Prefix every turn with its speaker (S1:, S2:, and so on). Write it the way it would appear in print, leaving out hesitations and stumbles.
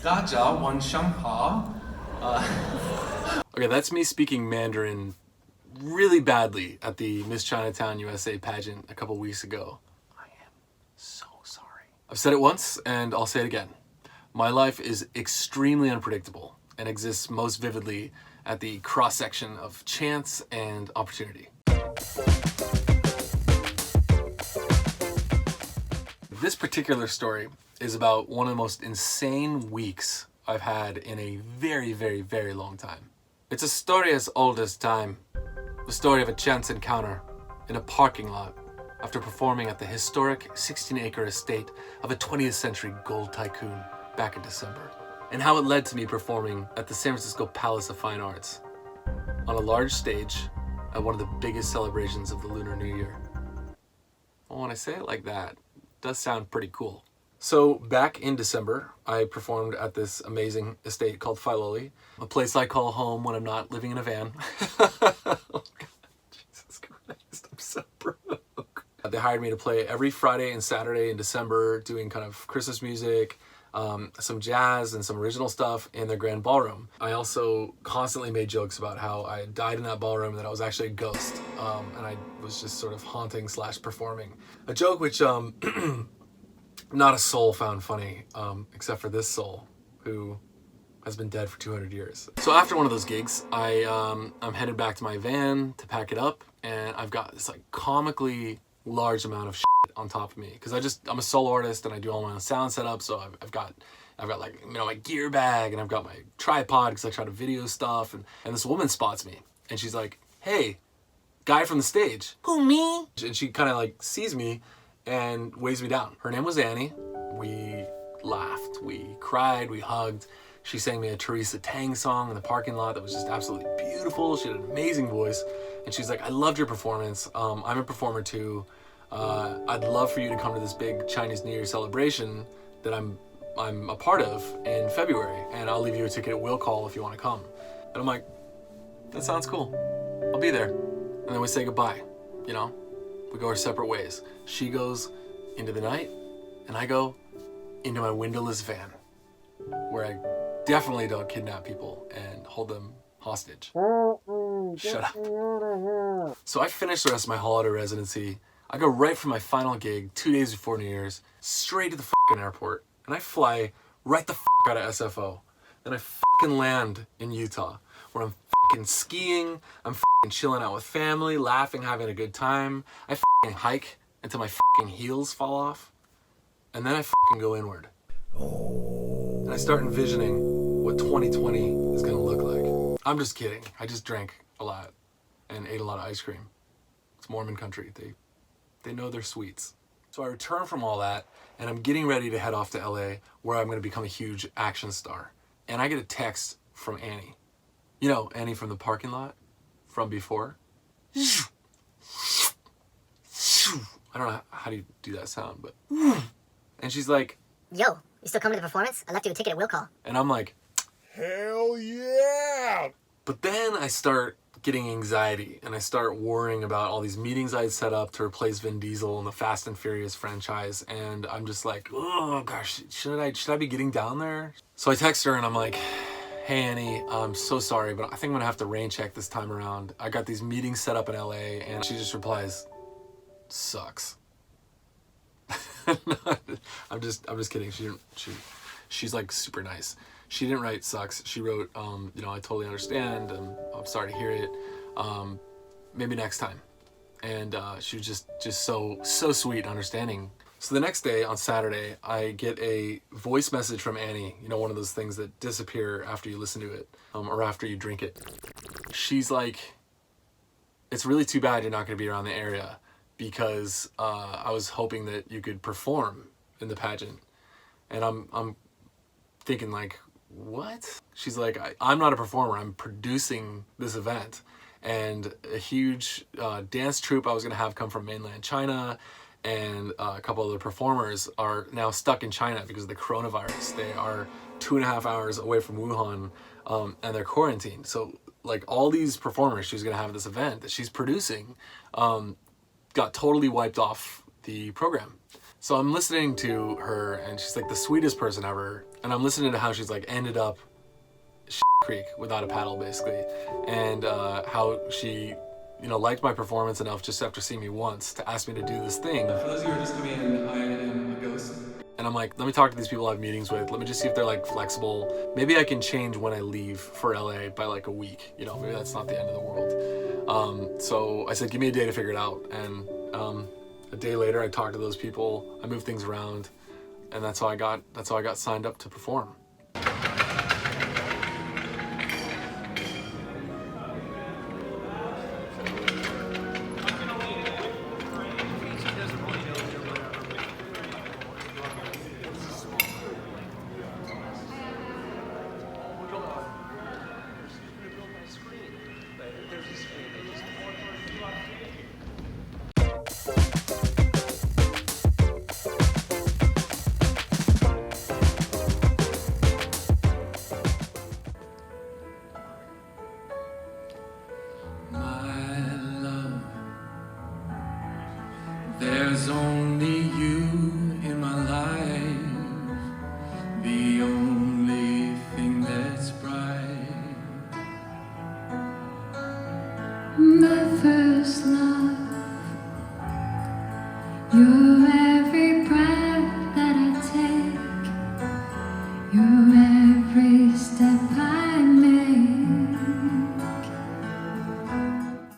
S1: Okay, that's me speaking Mandarin really badly at the Miss Chinatown USA pageant a couple weeks ago. I am so sorry. I've said it once and I'll say it again. My life is extremely unpredictable and exists most vividly at the cross-section of chance and opportunity. This particular story is about one of the most insane weeks I've had in a very, very, very long time. It's a story as old as time. The story of a chance encounter in a parking lot after performing at the historic 16-acre estate of a 20th century gold tycoon back in December, and how it led to me performing at the San Francisco Palace of Fine Arts on a large stage at one of the biggest celebrations of the Lunar New Year. Well, when I say it like that, it does sound pretty cool. So back in December, I performed at this amazing estate called Filoli, a place I call home when I'm not living in a van. Oh God, Jesus Christ, I'm so broke. They hired me to play every Friday and Saturday in December, doing kind of Christmas music, some jazz and some original stuff in their grand ballroom. I also constantly made jokes about how I died in that ballroom and that I was actually a ghost, and I was just sort of haunting / performing. A joke which not a soul found funny, except for this soul, who has been dead for 200 years. So after one of those gigs, I'm headed back to my van to pack it up, and I've got this like comically large amount of shit on top of me, because I'm a solo artist and I do all my own sound setup. So I've got like, you know, my gear bag, and I've got my tripod because I try to video stuff, and this woman spots me and she's like, "Hey, guy from the stage." "Who, me?" And she kind of like sees me and waves me down. Her name was Annie. We laughed, we cried, we hugged. She sang me a Teresa Tang song in the parking lot that was just absolutely beautiful. She had an amazing voice, and she's like, "I loved your performance. I'm a performer too. I'd love for you to come to this big Chinese New Year celebration that I'm a part of in February, and I'll leave you a ticket at will call if you want to come." And I'm like, "That sounds cool. I'll be there." And then we say goodbye, you know? We go our separate ways. She goes into the night, and I go into my windowless van, where I definitely don't kidnap people and hold them hostage. Shut up. So I finish the rest of my holiday residency. I go right from my final gig 2 days before New Year's, straight to the fucking airport, and I fly right the fuck out of SFO. Then I fucking land in Utah, where I'm fucking skiing, I'm fucking chilling out with family, laughing, having a good time. I fucking hike until my fucking heels fall off, and then I fucking go inward. And I start envisioning what 2020 is gonna look like. I'm just kidding. I just drank a lot and ate a lot of ice cream. It's Mormon country. They know their sweets. So I return from all that, and I'm getting ready to head off to LA, where I'm gonna become a huge action star. And I get a text from Annie. You know, Annie from the parking lot from before. I don't know how do you do that sound, but. And she's like,
S2: "Yo, you still coming to the performance? I left you a ticket at will call."
S1: And I'm like, "Hell yeah!" But then I start getting anxiety, and I start worrying about all these meetings I'd set up to replace Vin Diesel in the Fast and Furious franchise, and I'm just like, oh gosh, should I be getting down there? So I text her and I'm like, "Hey Annie, I'm so sorry, but I think I'm gonna have to rain check this time around. I got these meetings set up in LA," and she just replies, "Sucks." I'm just kidding. She's like super nice. She didn't write "sucks." She wrote, you know, "I totally understand. I'm sorry to hear it. Maybe next time." And she was just so sweet and understanding. So the next day, on Saturday, I get a voice message from Annie. You know, one of those things that disappear after you listen to it, or after you drink it. She's like, "It's really too bad you're not going to be around the area, because I was hoping that you could perform in the pageant." And I'm thinking like, what? She's like, I'm not a performer, I'm producing this event. And a huge dance troupe I was gonna have come from mainland China, and a couple other performers are now stuck in China because of the coronavirus. They are 2.5 hours away from Wuhan, and they're quarantined. So like all these performers she's gonna have at this event that she's producing got totally wiped off the program. So I'm listening to her, and she's like the sweetest person ever. And I'm listening to how she's like ended up Creek without a paddle, basically, and how she, liked my performance enough just after seeing me once to ask me to do this thing. For those of you who are just coming in, I am a ghost. And I'm like, let me talk to these people I have meetings with. Let me just see if they're like flexible. Maybe I can change when I leave for LA by like a week. Maybe that's not the end of the world. So I said, give me a day to figure it out. And a day later, I talked to those people. I moved things around, and that's how I got signed up to perform.
S3: There's only you in my life, the only thing that's bright. My first love, your